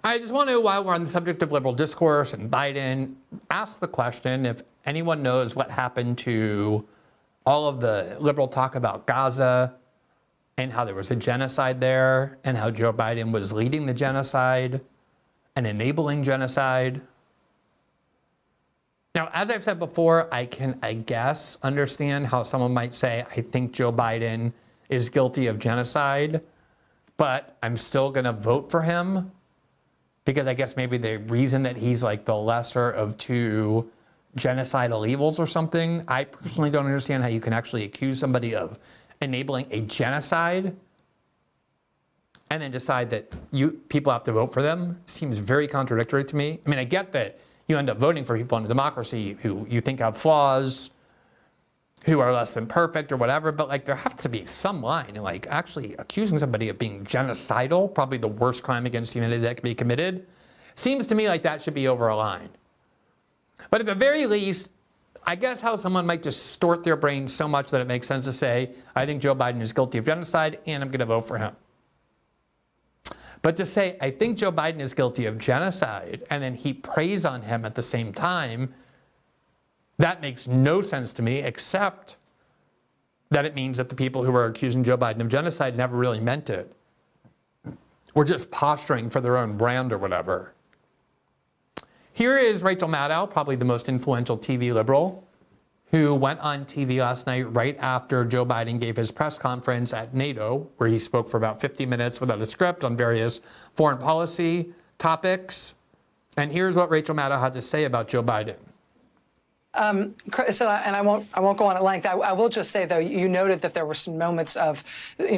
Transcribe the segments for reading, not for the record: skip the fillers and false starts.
I just want to, while we're on the subject of liberal discourse and Biden, ask the question if anyone knows what happened to all of the liberal talk about Gaza and how there was a genocide there and how Joe Biden was leading the genocide and enabling genocide. Now, as I've said before, I can, I guess, understand how someone might say, I think Joe Biden is guilty of genocide, but I'm still going to vote for him because I guess maybe the reason that he's like the lesser of two genocidal evils or something. I personally don't understand how you can actually accuse somebody of enabling a genocide and then decide that people have to vote for them. Seems very contradictory to me. I mean, I get that you end up voting for people in a democracy who you think have flaws, who are less than perfect or whatever, but like there has to be some line. Like actually accusing somebody of being genocidal, probably the worst crime against humanity that can be committed, seems to me like that should be over a line. But at the very least, I guess how someone might distort their brain so much that it makes sense to say, I think Joe Biden is guilty of genocide and I'm going to vote for him. But to say, I think Joe Biden is guilty of genocide and then heap praise on him at the same time, that makes no sense to me, except that it means that the people who are accusing Joe Biden of genocide never really meant it. Or just posturing for their own brand or whatever. Here is Rachel Maddow, probably the most influential TV liberal, who went on TV last night right after Joe Biden gave his press conference at NATO, where he spoke for about 50 minutes without a script on various foreign policy topics. And here's what Rachel Maddow had to say about Joe Biden. So, and I won't go on at length. I will just say, though, you noted that there were some moments of,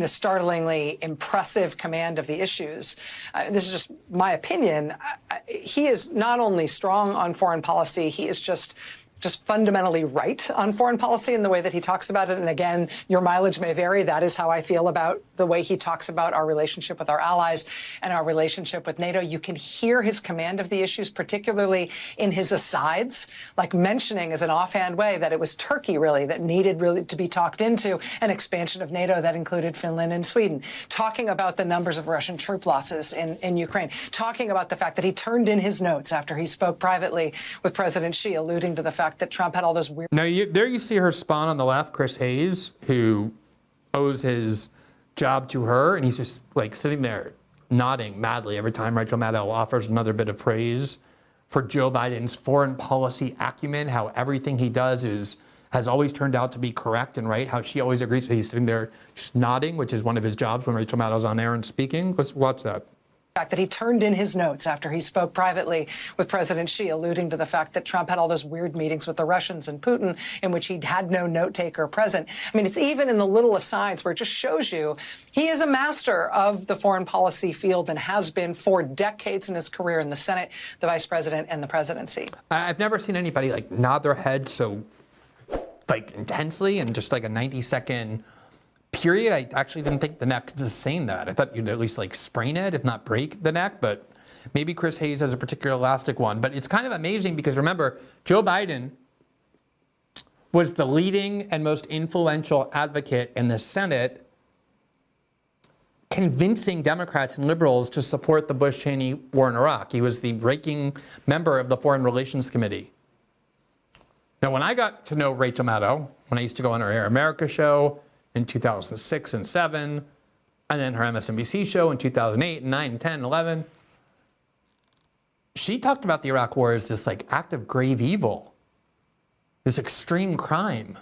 startlingly impressive command of the issues. This is just my opinion. He is not only strong on foreign policy, he is just fundamentally right on foreign policy in the way that he talks about it. And again, your mileage may vary. That is how I feel about the way he talks about our relationship with our allies and our relationship with NATO. You can hear his command of the issues, particularly in his asides, like mentioning as an offhand way that it was Turkey really that needed really to be talked into an expansion of NATO that included Finland and Sweden, talking about the numbers of Russian troop losses in Ukraine, talking about the fact that he turned in his notes after he spoke privately with President Xi, alluding to the fact that Trump had all those weird... Now, there you see her spawn on the left, Chris Hayes, who owes his job to her, and he's just like sitting there nodding madly every time Rachel Maddow offers another bit of praise for Joe Biden's foreign policy acumen, how everything he does has always turned out to be correct and right, how she always agrees. He's sitting there just nodding, which is one of his jobs when Rachel Maddow's on air and speaking. Let's watch that. Fact that he turned in his notes after he spoke privately with President Xi, alluding to the fact that Trump had all those weird meetings with the Russians and Putin in which he had no note taker present. I mean, it's even in the little asides where it just shows you he is a master of the foreign policy field and has been for decades in his career in the Senate, the vice president, and the presidency. I've never seen anybody like nod their head so like intensely in just like a 90-second period. I actually didn't think the neck could sustain that. I thought you'd at least like sprain it, if not break the neck, but maybe Chris Hayes has a particular elastic one. But it's kind of amazing because remember, Joe Biden was the leading and most influential advocate in the Senate, convincing Democrats and liberals to support the Bush-Cheney war in Iraq. He was the ranking member of the Foreign Relations Committee. Now, when I got to know Rachel Maddow, when I used to go on her Air America show, in 2006 and 7, and then her MSNBC show in 2008 and 9 and 10 and 11. She talked about the Iraq war as this like act of grave evil, this extreme crime.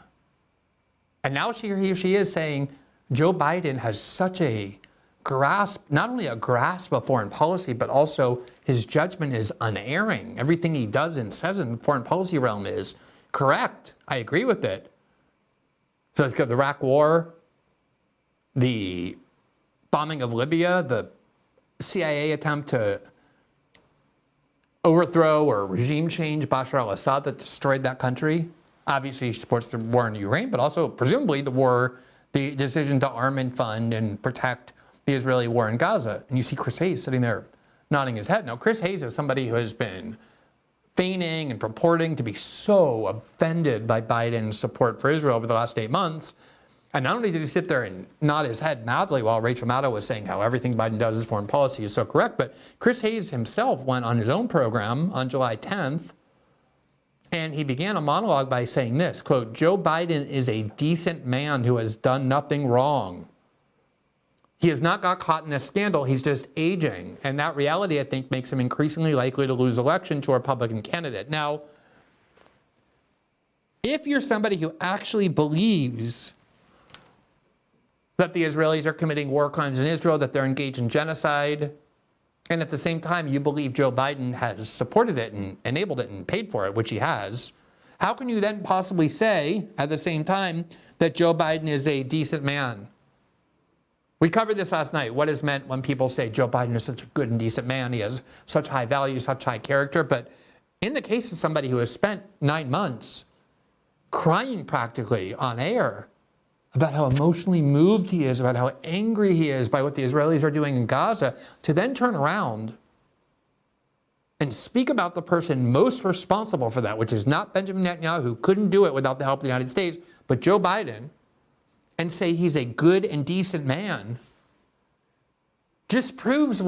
And now here she is saying Joe Biden has such a grasp, not only a grasp of foreign policy, but also his judgment is unerring. Everything he does and says in the foreign policy realm is correct. I agree with it. So it's got the Iraq war, the bombing of Libya, the CIA attempt to overthrow or regime change Bashar al-Assad that destroyed that country. Obviously, he supports the war in Ukraine, but also presumably the decision to arm and fund and protect the Israeli war in Gaza. And you see Chris Hayes sitting there nodding his head. Now, Chris Hayes is somebody who has been feigning and purporting to be so offended by Biden's support for Israel over the last 8 months. And not only did he sit there and nod his head madly while Rachel Maddow was saying how everything Biden does as foreign policy is so correct, but Chris Hayes himself went on his own program on July 10th, and he began a monologue by saying this, quote, "Joe Biden is a decent man who has done nothing wrong. He has not got caught in a scandal. He's just aging." And that reality, I think, makes him increasingly likely to lose election to a Republican candidate. Now, if you're somebody who actually believes that the Israelis are committing war crimes in Israel, that they're engaged in genocide, and at the same time you believe Joe Biden has supported it and enabled it and paid for it, which he has, how can you then possibly say at the same time that Joe Biden is a decent man? We covered this last night, what is meant when people say Joe Biden is such a good and decent man, he has such high value, such high character. But in the case of somebody who has spent 9 months crying practically on air about how emotionally moved he is, about how angry he is by what the Israelis are doing in Gaza, to then turn around and speak about the person most responsible for that, which is not Benjamin Netanyahu, who couldn't do it without the help of the United States, but Joe Biden, and say he's a good and decent man, just proves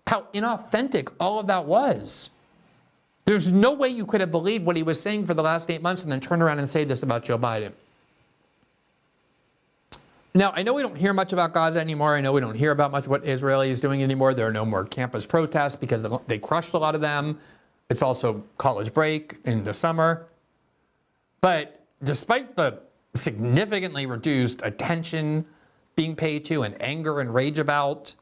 how inauthentic all of that was. There's no way you could have believed what he was saying for the last 8 months and then turn around and say this about Joe Biden. Now, I know we don't hear much about Gaza anymore. I know we don't hear about much what Israel is doing anymore. There are no more campus protests because they crushed a lot of them. It's also college break in the summer. But despite the significantly reduced attention being paid to and anger and rage about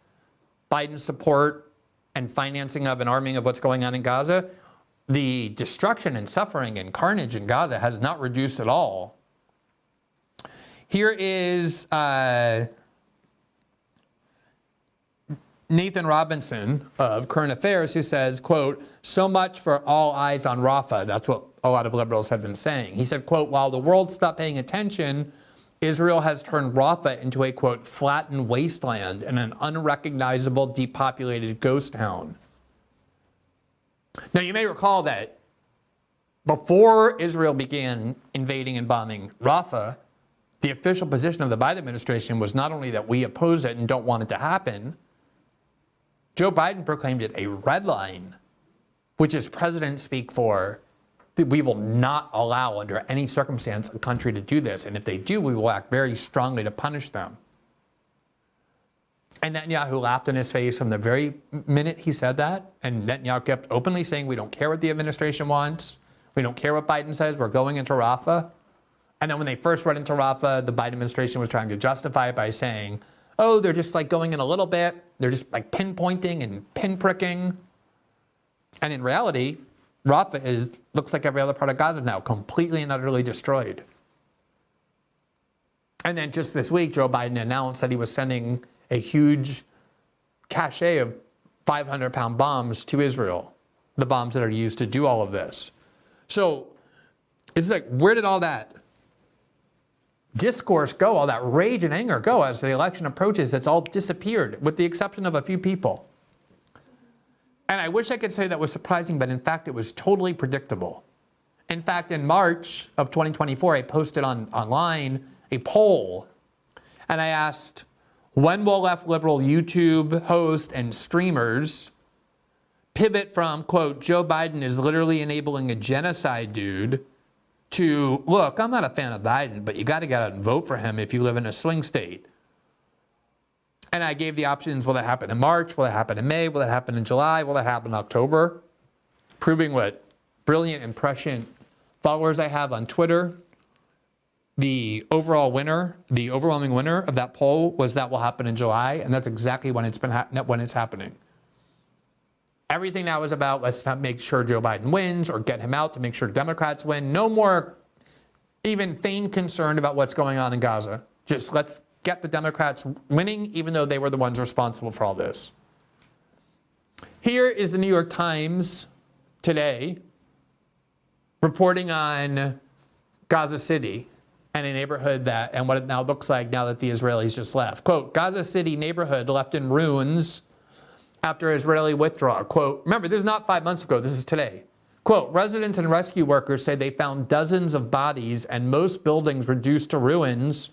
Biden's support and financing of and arming of what's going on in Gaza, the destruction and suffering and carnage in Gaza has not reduced at all. Here is Nathan Robinson of Current Affairs, who says, quote, "So much for all eyes on Rafah." That's what a lot of liberals have been saying. He said, quote, "While the world stopped paying attention, Israel has turned Rafah into a, quote, flattened wasteland and an unrecognizable depopulated ghost town." Now, you may recall that before Israel began invading and bombing Rafah, the official position of the Biden administration was not only that we oppose it and don't want it to happen, Joe Biden proclaimed it a red line, which is president speak for that we will not allow under any circumstance a country to do this. And if they do, we will act very strongly to punish them. And Netanyahu laughed in his face from the very minute he said that. And Netanyahu kept openly saying, we don't care what the administration wants. We don't care what Biden says. We're going into Rafah. And then when they first went into Rafah, the Biden administration was trying to justify it by saying, oh, they're just like going in a little bit. They're just like pinpointing and pinpricking. And in reality, Rafah looks like every other part of Gaza now, completely and utterly destroyed. And then just this week, Joe Biden announced that he was sending a huge cache of 500-pound bombs to Israel, the bombs that are used to do all of this. So it's like, where did all that discourse go, all that rage and anger go as the election approaches? It's all disappeared, with the exception of a few people. And I wish I could say that was surprising, but in fact, it was totally predictable. In fact, in March of 2024, I posted online a poll, and I asked, when will left liberal YouTube hosts and streamers pivot from, quote, Joe Biden is literally enabling a genocide dude, to, look, I'm not a fan of Biden, but you got to get out and vote for him if you live in a swing state. And I gave the options, will it happen in March? Will it happen in May? Will it happen in July? Will it happen in October? Proving what brilliant and prescient followers I have on Twitter. The overall winner, the overwhelming winner of that poll was that will happen in July, and that's exactly when it's happening. Everything now is about, let's make sure Joe Biden wins or get him out to make sure Democrats win. No more even feigned concern about what's going on in Gaza. Just let's get the Democrats winning, even though they were the ones responsible for all this. Here is the New York Times today reporting on Gaza City and a neighborhood and what it now looks like now that the Israelis just left. Quote, Gaza City neighborhood left in ruins after Israeli withdrawal. Quote, remember, this is not 5 months ago, this is today. Quote, residents and rescue workers say they found dozens of bodies and most buildings reduced to ruins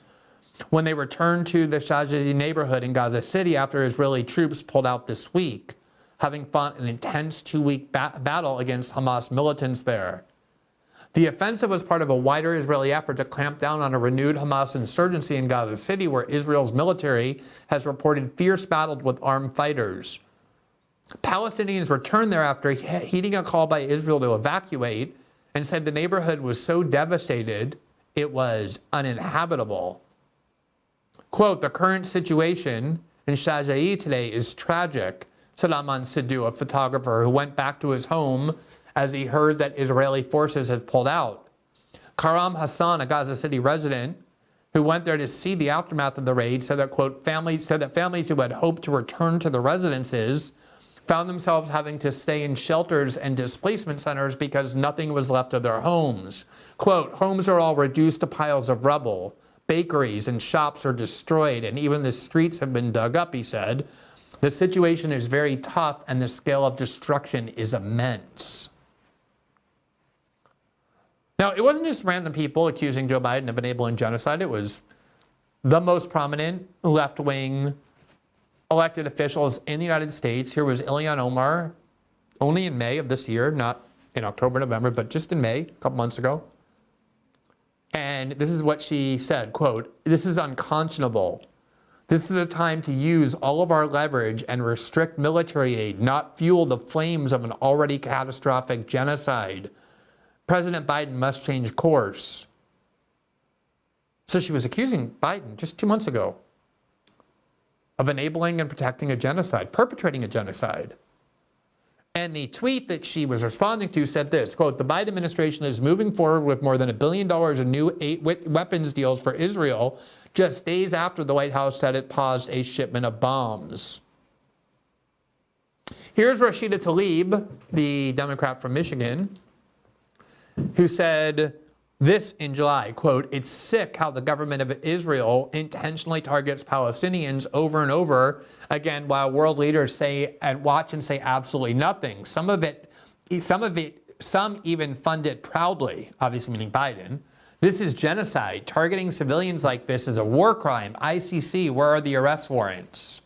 when they returned to the Shajadi neighborhood in Gaza City after Israeli troops pulled out this week, having fought an intense 2-week battle against Hamas militants there. The offensive was part of a wider Israeli effort to clamp down on a renewed Hamas insurgency in Gaza City, where Israel's military has reported fierce battles with armed fighters. Palestinians returned there after heeding a call by Israel to evacuate and said the neighborhood was so devastated it was uninhabitable. Quote, "The current situation in Shajai today is tragic," said Aman Sidhu, a photographer who went back to his home as he heard that Israeli forces had pulled out. Karam Hassan, a Gaza City resident who went there to see the aftermath of the raid, said that, quote, families who had hoped to return to the residences found themselves having to stay in shelters and displacement centers because nothing was left of their homes. Quote, "Homes are all reduced to piles of rubble. Bakeries and shops are destroyed, and even the streets have been dug up," he said. "The situation is very tough, and the scale of destruction is immense." Now, it wasn't just random people accusing Joe Biden of enabling genocide. It was the most prominent left-wing elected officials in the United States. Here was Ilhan Omar, only in May of this year, not in October, November, but just in May, a couple months ago. And this is what she said, quote, "This is unconscionable. This is a time to use all of our leverage and restrict military aid, not fuel the flames of an already catastrophic genocide. President Biden must change course." So she was accusing Biden just 2 months ago of enabling and protecting a genocide, perpetrating a genocide. And the tweet that she was responding to said this, quote, "The Biden administration is moving forward with more than $1 billion in new weapons deals for Israel just days after the White House said it paused a shipment of bombs." Here's Rashida Tlaib, the Democrat from Michigan, who said this in July, quote, "It's sick how the government of Israel intentionally targets Palestinians over and over again while world leaders say and watch and say absolutely nothing. Some even fund it proudly," obviously meaning Biden. "This is genocide. Targeting civilians like this is a war crime. ICC, where are the arrest warrants?"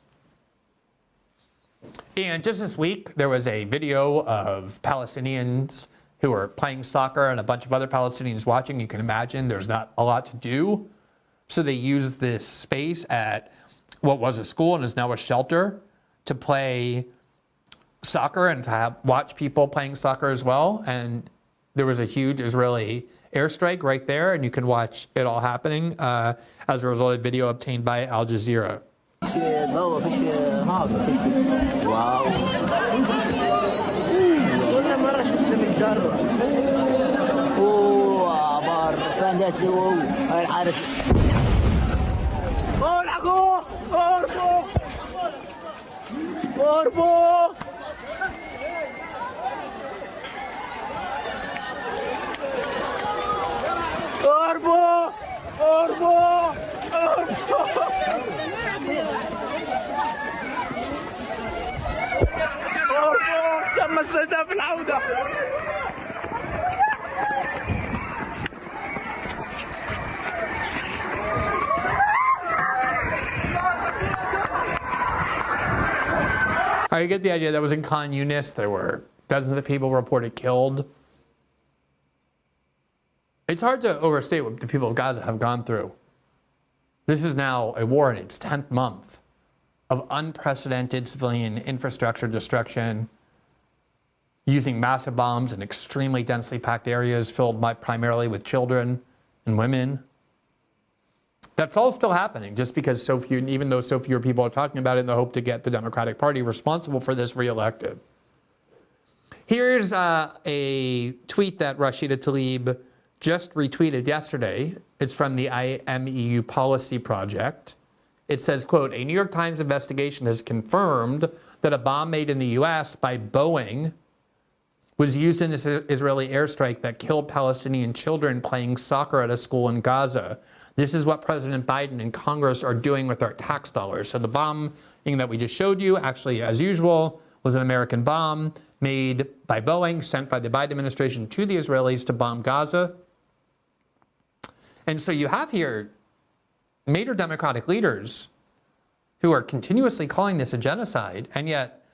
And just this week, there was a video of Palestinians who were playing soccer and a bunch of other Palestinians watching. You can imagine there's not a lot to do. So they used this space at what was a school and is now a shelter to play soccer and to watch people playing soccer as well. And there was a huge Israeli airstrike right there, and you can watch it all happening as a result of video obtained by Al Jazeera. تم استهداف العودة. I get the idea. That was in Khan Yunis. There were dozens of people reported killed. It's hard to overstate what the people of Gaza have gone through. This is now a war in its 10th month of unprecedented civilian infrastructure destruction, using massive bombs in extremely densely packed areas filled primarily with children and women. That's all still happening just because so few, even though so few people are talking about it in the hope to get the Democratic Party responsible for this reelected. Here's a tweet that Rashida Tlaib just retweeted yesterday. It's from the IMEU Policy Project. It says, quote, "A New York Times investigation has confirmed that a bomb made in the U.S. by Boeing was used in this Israeli airstrike that killed Palestinian children playing soccer at a school in Gaza. This is what President Biden and Congress are doing with our tax dollars." So the bombing that we just showed you, actually, as usual, was an American bomb made by Boeing, sent by the Biden administration to the Israelis to bomb Gaza. And so you have here major Democratic leaders who are continuously calling this a genocide, and yet,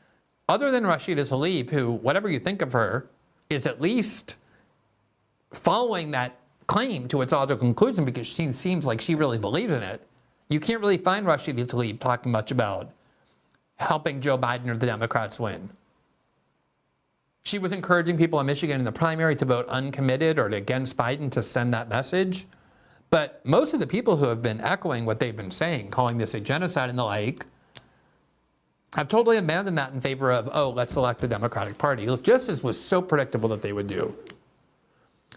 other than Rashida Tlaib, who, whatever you think of her, is at least following that claim to its logical conclusion because she seems like she really believes in it, you can't really find Rashida Tlaib talking much about helping Joe Biden or the Democrats win. She was encouraging people in Michigan in the primary to vote uncommitted or against Biden to send that message. But most of the people who have been echoing what they've been saying, calling this a genocide and the like, have totally abandoned that in favor of, oh, let's elect the Democratic Party. Look, just as was so predictable that they would do.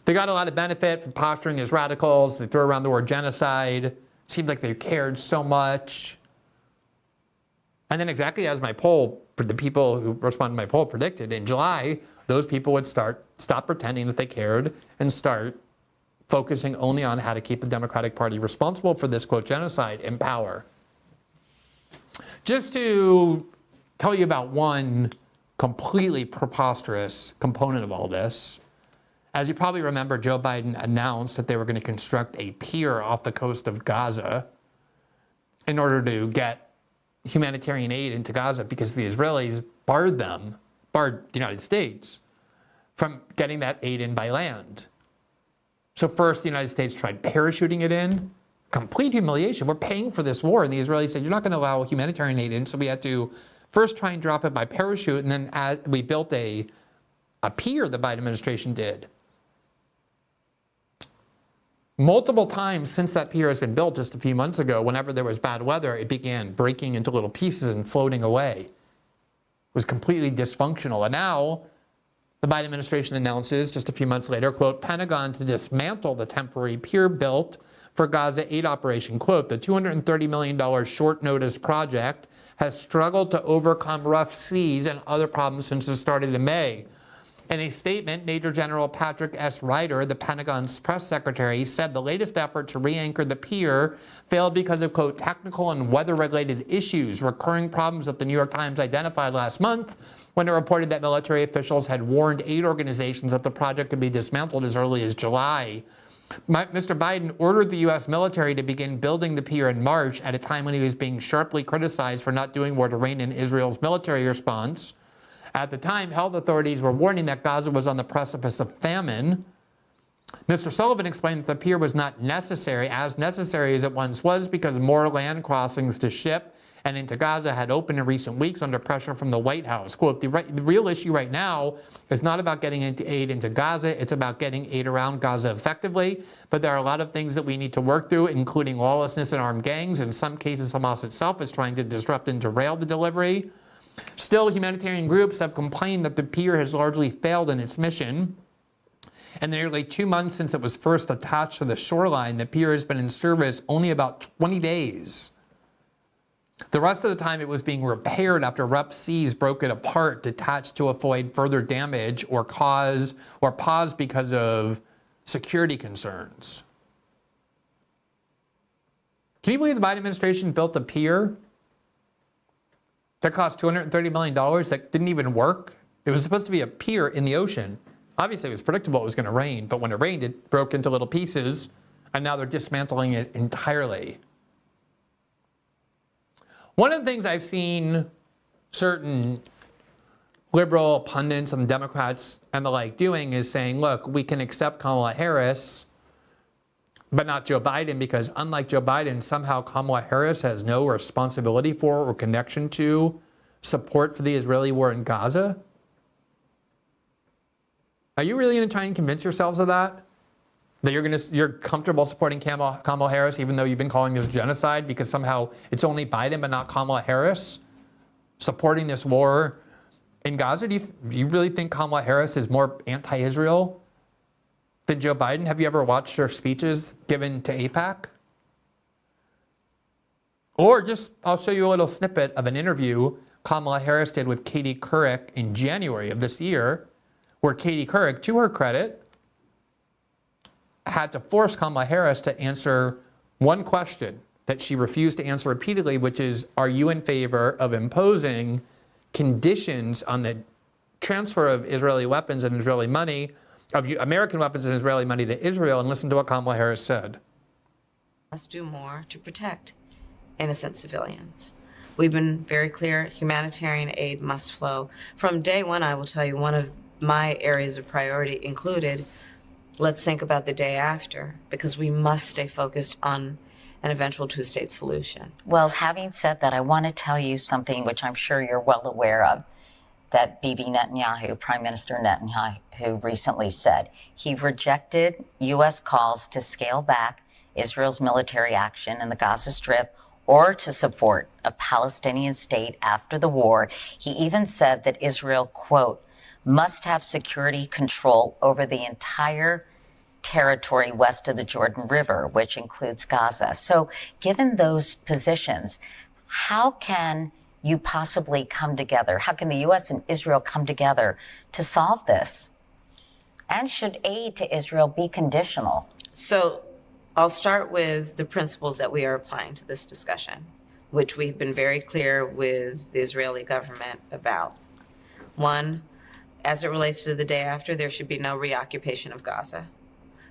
They got a lot of benefit from posturing as radicals. They threw around the word genocide. It seemed like they cared so much. And then exactly as my poll, the people who responded to my poll predicted, in July, those people would stop pretending that they cared and start focusing only on how to keep the Democratic Party responsible for this, quote, genocide in power. Just to tell you about one completely preposterous component of all this, as you probably remember, Joe Biden announced that they were going to construct a pier off the coast of Gaza in order to get humanitarian aid into Gaza because the Israelis barred the United States from getting that aid in by land. So first the United States tried parachuting it in. Complete humiliation. We're paying for this war. And the Israelis said, you're not going to allow humanitarian aid in. So we had to first try and drop it by parachute. And then we built a pier, the Biden administration did. Multiple times since that pier has been built just a few months ago, whenever there was bad weather, it began breaking into little pieces and floating away. It was completely dysfunctional. And now the Biden administration announces just a few months later, quote, Pentagon to dismantle the temporary pier built for Gaza aid operation. Quote, the $230 million short notice project has struggled to overcome rough seas and other problems since it started in May. In a statement, Major General Patrick S. Ryder, the Pentagon's press secretary, said the latest effort to re-anchor the pier failed because of, quote, technical and weather-related issues, recurring problems that the New York Times identified last month when it reported that military officials had warned aid organizations that the project could be dismantled as early as July. Mr. Biden ordered the U.S. military to begin building the pier in March at a time when he was being sharply criticized for not doing more to rein in Israel's military response. At the time, health authorities were warning that Gaza was on the precipice of famine. Mr. Sullivan explained that the pier was not necessary as it once was because more land crossings to ship and into Gaza had opened in recent weeks under pressure from the White House. Quote, the real issue right now is not about getting aid into Gaza, it's about getting aid around Gaza effectively. But there are a lot of things that we need to work through, including lawlessness and armed gangs. In some cases, Hamas itself is trying to disrupt and derail the delivery. Still, humanitarian groups have complained that the pier has largely failed in its mission. In the nearly 2 months since it was first attached to the shoreline, the pier has been in service only about 20 days. The rest of the time it was being repaired after rough seas broke it apart, detached to avoid further damage or paused because of security concerns. Can you believe the Biden administration built a pier that cost $230 million that didn't even work? It was supposed to be a pier in the ocean. Obviously, it was predictable it was going to rain, but when it rained, it broke into little pieces, and now they're dismantling it entirely. One of the things I've seen certain liberal pundits and Democrats and the like doing is saying, look, we can accept Kamala Harris, but not Joe Biden, because unlike Joe Biden, somehow Kamala Harris has no responsibility for or connection to support for the Israeli war in Gaza. Are you really going to try and convince yourselves of that? That you're comfortable supporting Kamala Harris, even though you've been calling this genocide, because somehow it's only Biden but not Kamala Harris supporting this war in Gaza? Do you really think Kamala Harris is more anti-Israel than Joe Biden? Have you ever watched her speeches given to AIPAC? Or I'll show you a little snippet of an interview Kamala Harris did with Katie Couric in January of this year, where Katie Couric, to her credit, had to force Kamala Harris to answer one question that she refused to answer repeatedly, which is, are you in favor of imposing conditions on the transfer of Israeli weapons and Israeli money, of American weapons and Israeli money to Israel? And listen to what Kamala Harris said. must do more to protect innocent civilians. We've been very clear, humanitarian aid must flow. From day one, I will tell you, one of my areas of priority included, let's think about the day after, because we must stay focused on an eventual two-state solution. Well, having said that, I want to tell you something which I'm sure you're well aware of, that Bibi Netanyahu, Prime Minister Netanyahu, recently said. He rejected U.S. calls to scale back Israel's military action in the Gaza Strip or to support a Palestinian state after the war. He even said that Israel, quote, must have security control over the entire territory west of the Jordan River, which includes Gaza. So given those positions, how can you possibly come together? How can the U.S. and Israel come together to solve this? And should aid to Israel be conditional? So I'll start with the principles that we are applying to this discussion, which we've been very clear with the Israeli government about. One, as it relates to the day after, there should be no reoccupation of Gaza.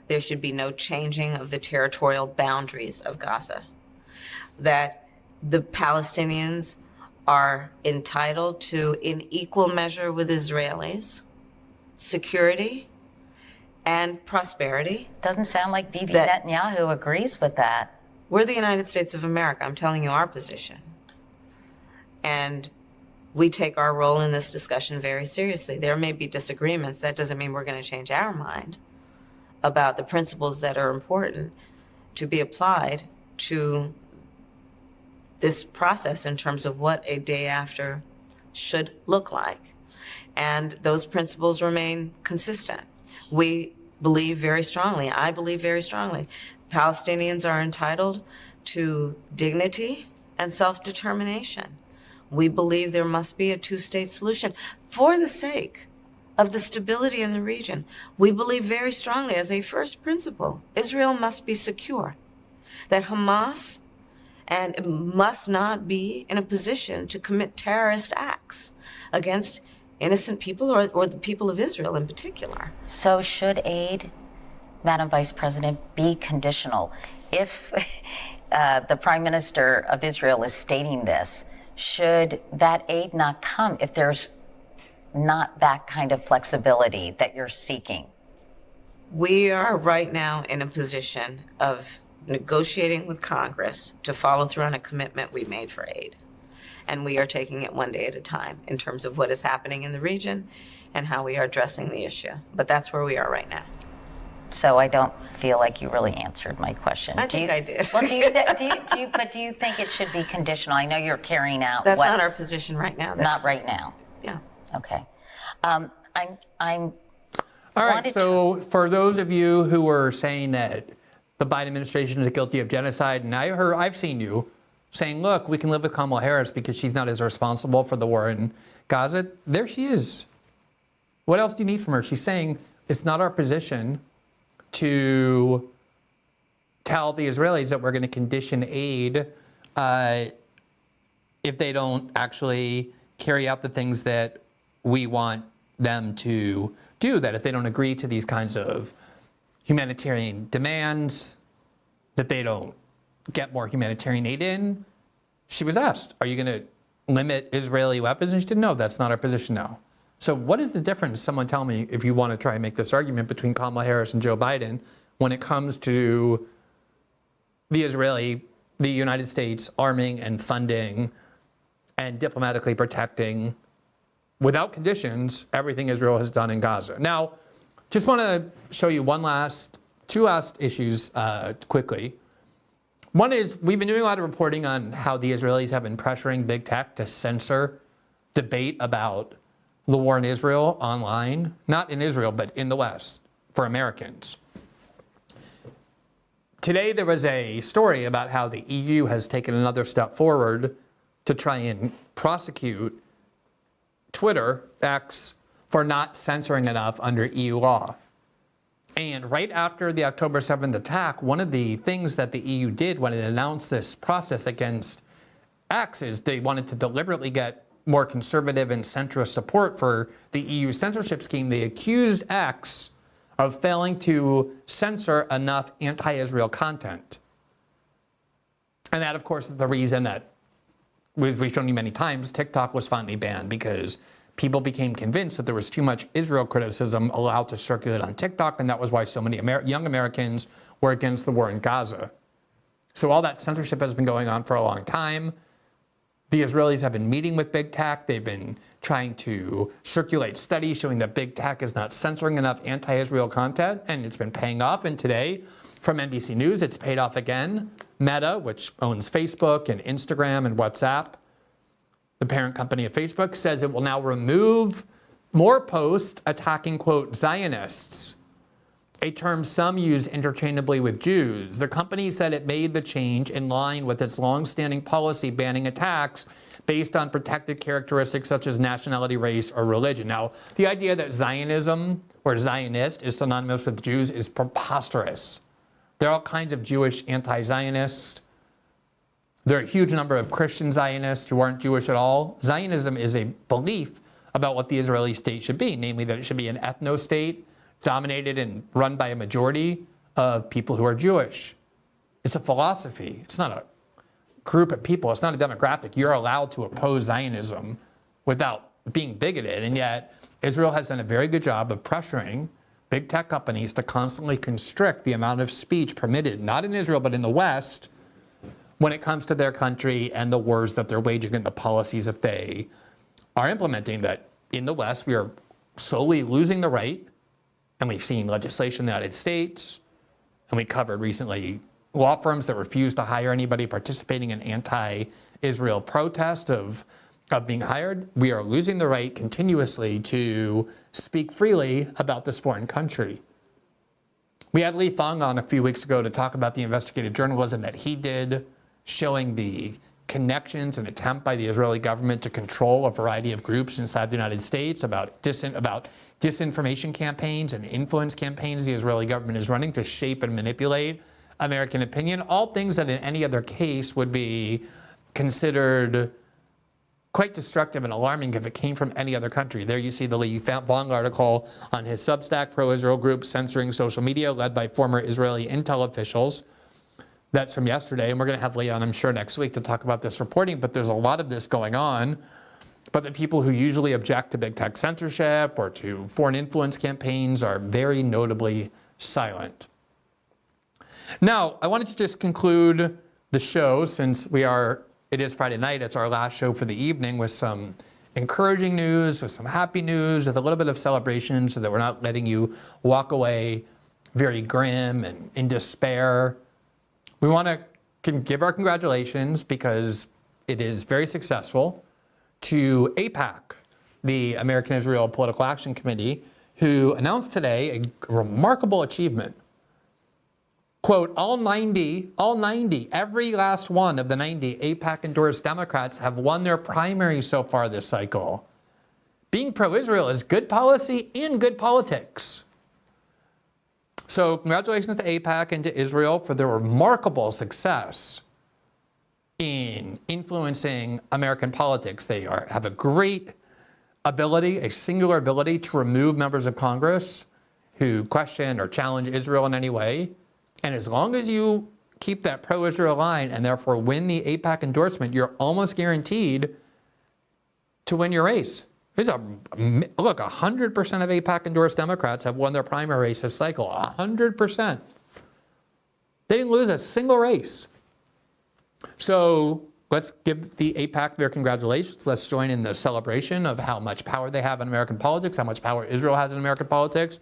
There should be no changing of the territorial boundaries of Gaza. That the Palestinians are entitled to, in equal measure with Israelis, security and prosperity. Doesn't sound like Bibi Netanyahu agrees with that. We're the United States of America. I'm telling you our position. And we take our role in this discussion very seriously. There may be disagreements. That doesn't mean we're going to change our mind about the principles that are important to be applied to this process in terms of what a day after should look like. And those principles remain consistent. We believe very strongly, I believe very strongly, Palestinians are entitled to dignity and self-determination. We believe there must be a two-state solution for the sake of the stability in the region. We believe very strongly, as a first principle, Israel must be secure, that Hamas and must not be in a position to commit terrorist acts against innocent people or the people of Israel in particular. So should aid, Madam Vice President, be conditional? If the Prime Minister of Israel is stating this, should that aid not come if there's not that kind of flexibility that you're seeking? We are right now in a position of negotiating with Congress to follow through on a commitment we made for aid. And we are taking it one day at a time in terms of what is happening in the region and how we are addressing the issue. But that's where we are right now. So I don't feel like you really answered my question. I think I did. Well, but do you think it should be conditional? I know you're carrying out. That's not our position right now. Not right now. Yeah. Okay. I'm. All right. So for those of you who were saying that the Biden administration is guilty of genocide, and I've seen you saying, look, we can live with Kamala Harris because she's not as responsible for the war in Gaza. There she is. What else do you need from her? She's saying it's not our position to tell the Israelis that we're going to condition aid if they don't actually carry out the things that we want them to do, that if they don't agree to these kinds of humanitarian demands, that they don't get more humanitarian aid in. She was asked, are you going to limit Israeli weapons? And she said, no, that's not our position now. So what is the difference, someone tell me, if you want to try and make this argument between Kamala Harris and Joe Biden when it comes to the United States arming and funding and diplomatically protecting, without conditions, everything Israel has done in Gaza? Now, just want to show you two last issues quickly. One is, we've been doing a lot of reporting on how the Israelis have been pressuring big tech to censor debate about the war in Israel online, not in Israel, but in the West, for Americans. Today, there was a story about how the EU has taken another step forward to try and prosecute Twitter, X, for not censoring enough under EU law. And right after the October 7th attack, one of the things that the EU did when it announced this process against X is they wanted to deliberately get more conservative and centrist support for the EU censorship scheme. They accused X of failing to censor enough anti-Israel content. And that, of course, is the reason that we've shown you many times, TikTok was finally banned, because people became convinced that there was too much Israel criticism allowed to circulate on TikTok, and that was why so many young Americans were against the war in Gaza. So all that censorship has been going on for a long time. The Israelis have been meeting with big tech. They've been trying to circulate studies showing that big tech is not censoring enough anti-Israel content, and it's been paying off. And today, from NBC News, it's paid off again. Maddow, which owns Facebook and Instagram and WhatsApp, the parent company of Facebook, says it will now remove more posts attacking, quote, Zionists, a term some use interchangeably with Jews. The company said it made the change in line with its long-standing policy banning attacks based on protected characteristics such as nationality, race, or religion. Now, the idea that Zionism or Zionist is synonymous with Jews is preposterous. There are all kinds of Jewish anti-Zionists. There are a huge number of Christian Zionists who aren't Jewish at all. Zionism is a belief about what the Israeli state should be, namely that it should be an ethno-state dominated and run by a majority of people who are Jewish. It's a philosophy. It's not a group of people. It's not a demographic. You're allowed to oppose Zionism without being bigoted. And yet, Israel has done a very good job of pressuring big tech companies to constantly constrict the amount of speech permitted, not in Israel, but in the West, when it comes to their country and the wars that they're waging and the policies that they are implementing. That in the West, we are slowly losing the right. And we've seen legislation in the United States, and we covered recently law firms that refuse to hire anybody participating in anti-Israel protest of being hired. We are losing the right continuously to speak freely about this foreign country. We had Lee Fung on a few weeks ago to talk about the investigative journalism that he did, showing the connections and attempt by the Israeli government to control a variety of groups inside the United States, about disinformation campaigns and influence campaigns the Israeli government is running to shape and manipulate American opinion, all things that in any other case would be considered quite destructive and alarming if it came from any other country. There you see the Lee Fung article on his Substack, pro-Israel group censoring social media, led by former Israeli intel officials. That's from yesterday, and we're going to have Lee on, I'm sure, next week to talk about this reporting, but there's a lot of this going on. But the people who usually object to big tech censorship or to foreign influence campaigns are very notably silent. Now, I wanted to just conclude the show, since it is Friday night, it's our last show for the evening, with some encouraging news, with some happy news, with a little bit of celebration, so that we're not letting you walk away very grim and in despair. We want to give our congratulations, because it is very successful, to AIPAC, the American Israel Political Action Committee, who announced today a remarkable achievement. Quote, all 90, every last one of the 90 AIPAC-endorsed Democrats have won their primary so far this cycle. Being pro-Israel is good policy and good politics. So congratulations to AIPAC and to Israel for their remarkable success in influencing American politics. They have a great ability, a singular ability, to remove members of Congress who question or challenge Israel in any way. And as long as you keep that pro-Israel line and therefore win the AIPAC endorsement, you're almost guaranteed to win your race. Look, 100% of AIPAC-endorsed Democrats have won their primary race this cycle. 100%. They didn't lose a single race. So let's give the AIPAC their congratulations. Let's join in the celebration of how much power they have in American politics, how much power Israel has in American politics,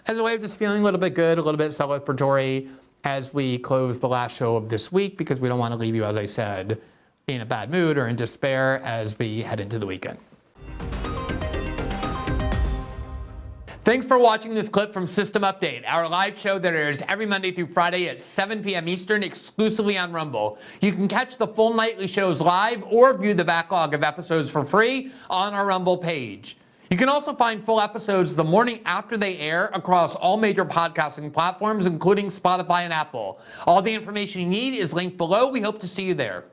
as a way of just feeling a little bit good, a little bit celebratory as we close the last show of this week, because we don't want to leave you, as I said, in a bad mood or in despair as we head into the weekend. Thanks for watching this clip from System Update, our live show that airs every Monday through Friday at 7 p.m. Eastern, exclusively on Rumble. You can catch the full nightly shows live or view the backlog of episodes for free on our Rumble page. You can also find full episodes the morning after they air across all major podcasting platforms, including Spotify and Apple. All the information you need is linked below. We hope to see you there.